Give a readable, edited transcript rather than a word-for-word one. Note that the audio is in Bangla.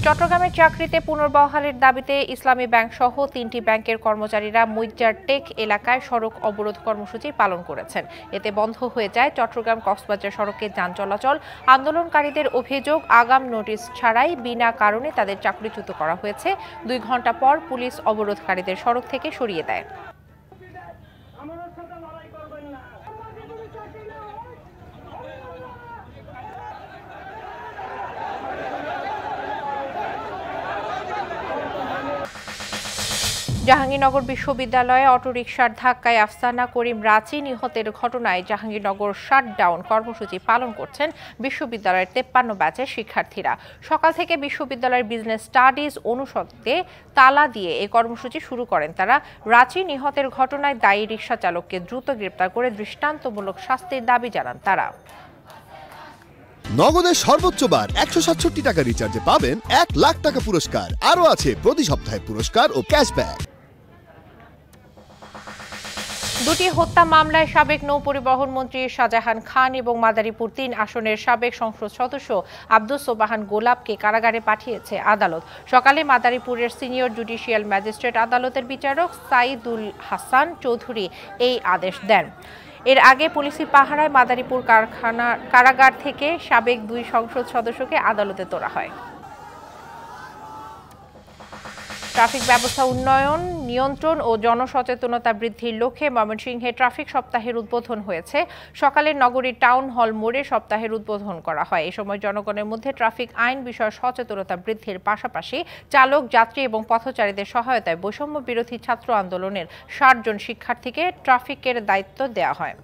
চট্টগ্রামের চাকরিতে পুনর্বহালের দাবিতে ইসলামী ব্যাংক সহ ৩টি ব্যাংকের কর্মচারীরা মুইজ্জার টেক এলাকায় সড়ক অবরোধ কর্মসূচি পালন করেছেন। এতে বন্ধ হয়ে যায় চট্টগ্রাম কক্সবাজার সড়কে যান চলাচল। আন্দোলনকারীদের অভিযোগ, আগাম নোটিশ ছাড়াই বিনা কারণে তাদের চাকরিচ্যুত করা হয়েছে। ২ ঘণ্টা পর পুলিশ অবরোধকারীদের সড়ক থেকে সরিয়ে দেয়। জাহাঙ্গীরনগর বিশ্ববিদ্যালয়ে অটোরিকশার ধাক্কায় আফসানা করিম রাচি নিহতের ঘটনায় জাহাঙ্গীরনগর শাটডাউন কর্মসূচি পালন করছেন বিশ্ববিদ্যালয়ের 53 ব্যাচের শিক্ষার্থীরা। সকাল থেকে বিশ্ববিদ্যালয়ের বিজনেস স্টাডিজ অনুষদে তালা দিয়ে এই কর্মসূচি শুরু করেন তারা। রাচি নিহতের ঘটনায় দায়ী রিকশা চালককে দ্রুত গ্রেপ্তার করে দৃষ্টান্তমূলক শাস্তির দাবি জানান তারা। নগদের সর্বোচ্চ বার 167 টাকা রিচার্জে পাবেন 1 লাখ টাকা পুরস্কার। আরও আছে প্রতি সপ্তাহে পুরস্কার ও ক্যাশব্যাক। দুটি হত্যা মামলায় সাবেক নৌপরিবহন মন্ত্রী শাহজাহান খান এবং মাদারীপুর ৩ আসনের সাবেক সংসদ সদস্য আব্দুস সোবাহান গোলাপকে কারাগারে পাঠিয়েছে আদালত। সকালে মাদারীপুরের সিনিয়র জুডিশিয়াল ম্যাজিস্ট্রেট আদালতের বিচারক সাইদুল হাসান চৌধুরী এই আদেশ দেন। এর আগে পুলিশি পাহারায় মাদারীপুর কারাগার থেকে সাবেক 2 সংসদ সদস্যকে আদালতে তোলা হয়। ট্রাফিক ব্যবস্থা উন্নয়ন, নিয়ন্ত্রণ ও জনসচেতনতা বৃদ্ধির লক্ষ্যে ময়মনসিংহে ট্রাফিক সপ্তাহের উদ্বোধন হয়েছে। সকালে নগরীর টাউন হল মোড়ে সপ্তাহের উদ্বোধন করা হয়। এ সময় জনগণের মধ্যে ট্রাফিক আইন বিষয়ে সচেতনতা বৃদ্ধির পাশাপাশি চালক, যাত্রী এবং পথচারীদের সহায়তায় বৈষম্য বিরোধী ছাত্র আন্দোলনের 60 জন শিক্ষার্থীকে ট্রাফিকের দায়িত্ব দেওয়া হয়।